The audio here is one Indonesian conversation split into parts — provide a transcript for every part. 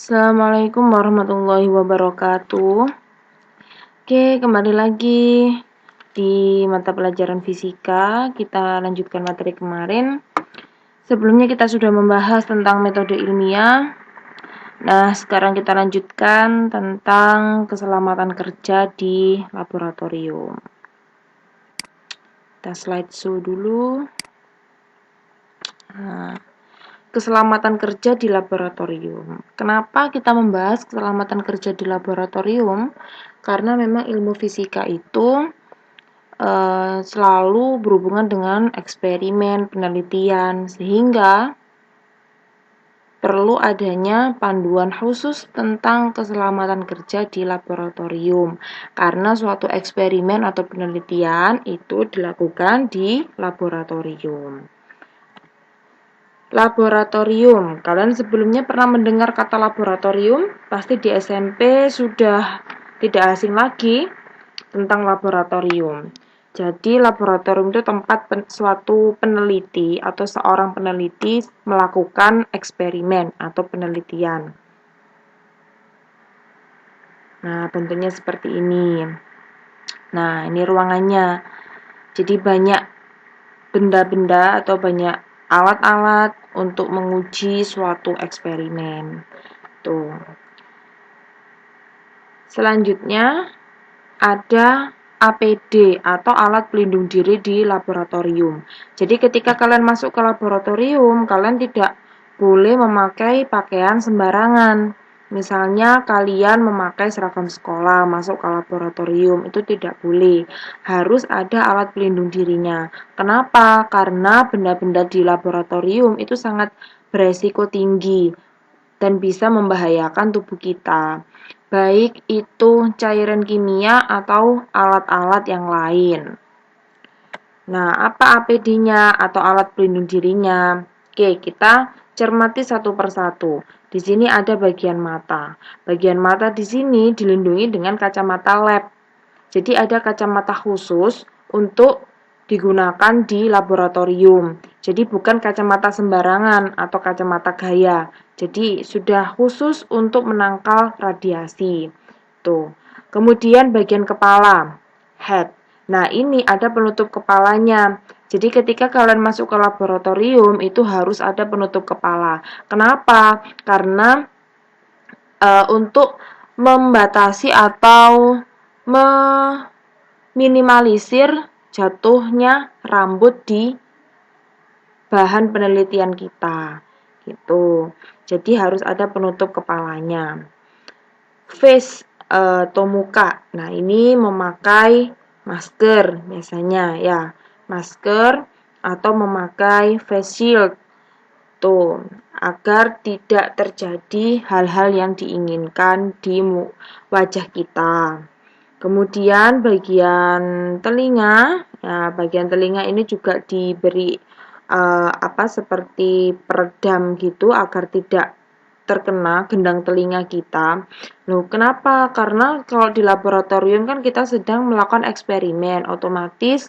Assalamualaikum warahmatullahi wabarakatuh. Oke, kembali lagi di mata pelajaran fisika. Kita lanjutkan materi kemarin. Sebelumnya kita sudah membahas tentang metode ilmiah. Nah, sekarang kita lanjutkan tentang keselamatan kerja di laboratorium. Kita slideshow dulu. Nah, keselamatan kerja di laboratorium. Kenapa kita membahas keselamatan kerja di laboratorium? Karena memang ilmu fisika itu selalu berhubungan dengan eksperimen, penelitian, sehingga perlu adanya panduan khusus tentang keselamatan kerja di laboratorium. Karena suatu eksperimen atau penelitian itu dilakukan di laboratorium. Laboratorium. Kalian sebelumnya pernah mendengar kata laboratorium? Pasti di SMP sudah tidak asing lagi tentang laboratorium. Jadi laboratorium itu tempat suatu peneliti atau seorang peneliti melakukan eksperimen atau penelitian. Nah, bentuknya seperti ini. Nah, ini ruangannya. Jadi banyak benda-benda atau banyak alat-alat untuk menguji suatu eksperimen. Tuh. Selanjutnya ada APD atau alat pelindung diri di laboratorium. Jadi ketika kalian masuk ke laboratorium, kalian tidak boleh memakai pakaian sembarangan. Misalnya kalian memakai seragam sekolah masuk ke laboratorium, itu tidak boleh. Harus ada alat pelindung dirinya. Kenapa? Karena benda-benda di laboratorium itu sangat beresiko tinggi dan bisa membahayakan tubuh kita. Baik itu cairan kimia atau alat-alat yang lain. Nah, apa APD-nya atau alat pelindung dirinya? Oke, kita cermati satu persatu. Di sini ada bagian mata. Bagian mata di sini dilindungi dengan kacamata lab. Jadi ada kacamata khusus untuk digunakan di laboratorium. Jadi bukan kacamata sembarangan atau kacamata gaya. Jadi sudah khusus untuk menangkal radiasi. Tuh. Kemudian bagian kepala, head. Nah, ini ada penutup kepalanya. Jadi ketika kalian masuk ke laboratorium itu harus ada penutup kepala. Kenapa? Karena untuk membatasi atau meminimalisir jatuhnya rambut di bahan penelitian kita. Gitu. Jadi harus ada penutup kepalanya. Face atau muka. Nah, ini memakai masker biasanya ya. Masker atau memakai face shield. Tuh, agar tidak terjadi hal-hal yang diinginkan di wajah kita. Kemudian bagian telinga, ya bagian telinga ini juga diberi seperti peredam gitu agar tidak terkena gendang telinga kita. Loh, kenapa? Karena kalau di laboratorium kan kita sedang melakukan eksperimen, otomatis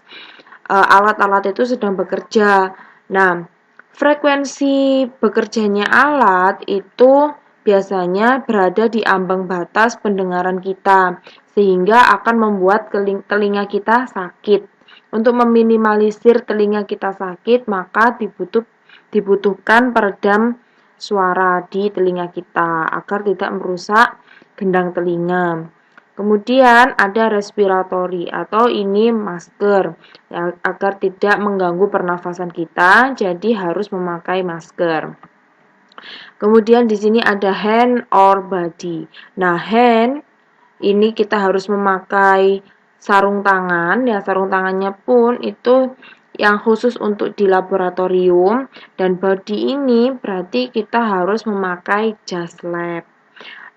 alat-alat itu sedang bekerja. Nah, frekuensi bekerjanya alat itu biasanya berada di ambang batas pendengaran kita, sehingga akan membuat telinga kita sakit. Untuk meminimalisir telinga kita sakit, maka dibutuhkan peredam suara di telinga kita agar tidak merusak gendang telinga. Kemudian ada respiratory atau ini masker ya, agar tidak mengganggu pernafasan kita, jadi harus memakai masker. Kemudian di sini ada hand or body. Nah, hand ini kita harus memakai sarung tangan, ya sarung tangannya pun itu yang khusus untuk di laboratorium, dan body ini berarti kita harus memakai jas lab.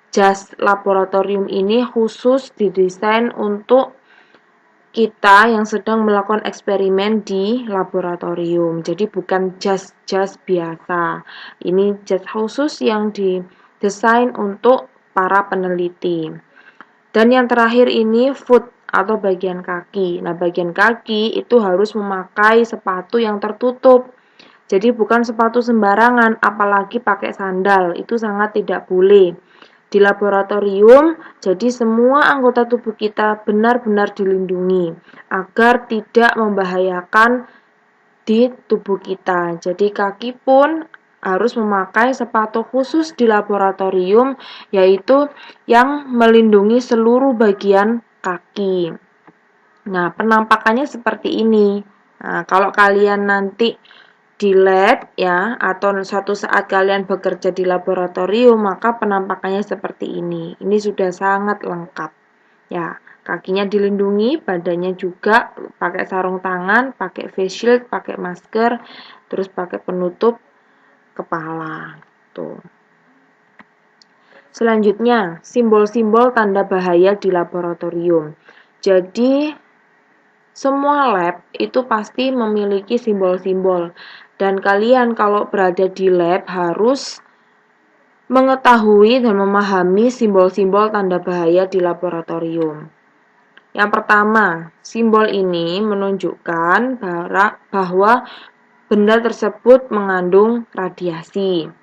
Jas laboratorium ini khusus didesain untuk kita yang sedang melakukan eksperimen di laboratorium. Jadi bukan jas biasa. Ini jas khusus yang didesain untuk para peneliti. Dan yang terakhir ini foot atau bagian kaki. Nah, bagian kaki itu harus memakai sepatu yang tertutup Jadi bukan sepatu sembarangan, apalagi pakai sandal, itu sangat tidak boleh. Di laboratorium, jadi semua anggota tubuh kita benar-benar dilindungi agar tidak membahayakan di tubuh kita. Jadi kaki pun harus memakai sepatu khusus di laboratorium, yaitu yang melindungi seluruh bagian kaki. Nah, penampakannya seperti ini. Nah, kalau kalian nanti di lab ya, atau suatu saat kalian bekerja di laboratorium, maka penampakannya seperti ini. Ini sudah sangat lengkap. Ya, kakinya dilindungi, badannya juga pakai sarung tangan, pakai face shield, pakai masker, terus pakai penutup kepala. Tuh. Selanjutnya, simbol-simbol tanda bahaya di laboratorium. Jadi, semua lab itu pasti memiliki simbol-simbol. Dan kalian kalau berada di lab harus mengetahui dan memahami simbol-simbol tanda bahaya di laboratorium. Yang pertama, simbol ini menunjukkan bahwa benda tersebut mengandung radiasi.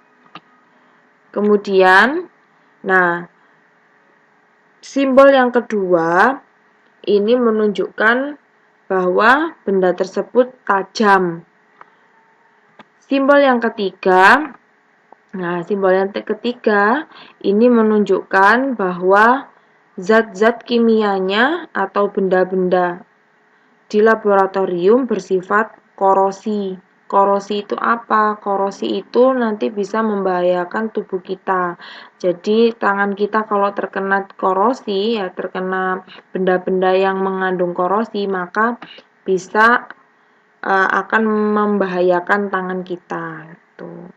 Kemudian, simbol yang kedua ini menunjukkan bahwa benda tersebut tajam. Simbol yang ketiga, ini menunjukkan bahwa zat-zat kimianya atau benda-benda di laboratorium bersifat korosi. Korosi itu apa? Korosi itu nanti bisa membahayakan tubuh kita. Jadi tangan kita kalau terkena korosi, ya terkena benda-benda yang mengandung korosi, maka bisa akan membahayakan tangan kita. Tuh.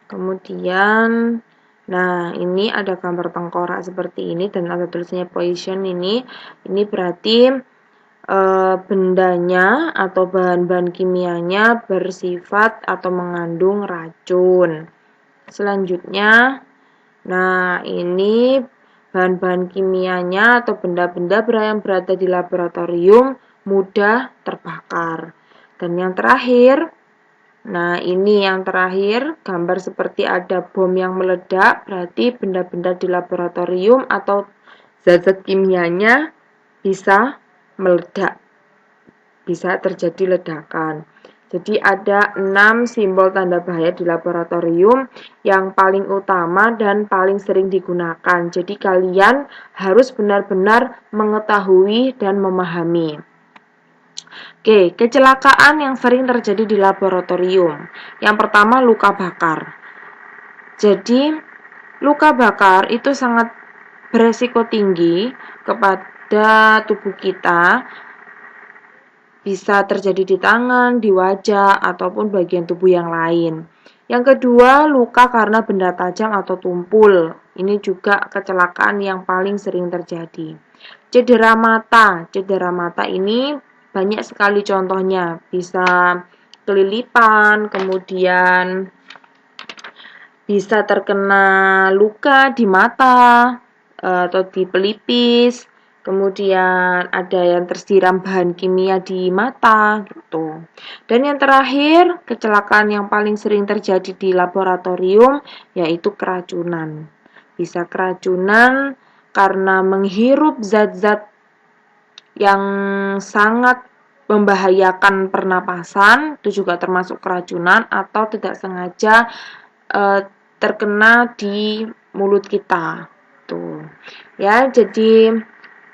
Kemudian, ini ada gambar tengkorak seperti ini dan ada tulisannya poison ini. Ini berarti bendanya atau bahan-bahan kimianya bersifat atau mengandung racun. Selanjutnya, ini bahan-bahan kimianya atau benda-benda yang berada di laboratorium mudah terbakar. Dan yang terakhir, ini yang terakhir, gambar seperti ada bom yang meledak, berarti benda-benda di laboratorium atau zat-zat kimianya bisa meledak, bisa terjadi ledakan. Jadi ada 6 simbol tanda bahaya di laboratorium yang paling utama dan paling sering digunakan. Jadi kalian harus benar-benar mengetahui dan memahami. Oke, kecelakaan yang sering terjadi di laboratorium. Yang pertama, luka bakar. Jadi, luka bakar itu sangat beresiko tinggi kepada tubuh kita. Bisa terjadi di tangan, di wajah, ataupun bagian tubuh yang lain. Yang kedua, luka karena benda tajam atau tumpul. Ini juga kecelakaan yang paling sering terjadi. Cedera mata. Cedera mata ini banyak sekali contohnya. Bisa kelilipan, kemudian bisa terkena luka di mata atau di pelipis. Kemudian ada yang tersiram bahan kimia di mata gitu. Dan yang terakhir, kecelakaan yang paling sering terjadi di laboratorium yaitu keracunan. Bisa keracunan karena menghirup zat-zat yang sangat membahayakan pernapasan, itu juga termasuk keracunan atau tidak sengaja terkena di mulut kita. Tuh. Ya, jadi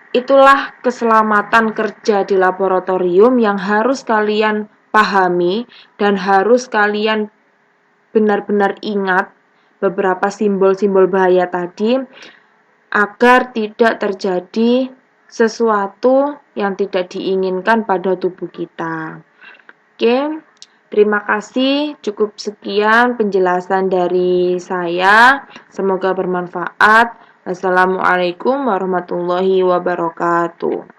itulah keselamatan kerja di laboratorium yang harus kalian pahami dan harus kalian benar-benar ingat beberapa simbol-simbol bahaya tadi agar tidak terjadi sesuatu yang tidak diinginkan pada tubuh kita. Oke, terima kasih. Cukup sekian penjelasan dari saya. Semoga bermanfaat. Wassalamualaikum warahmatullahi wabarakatuh.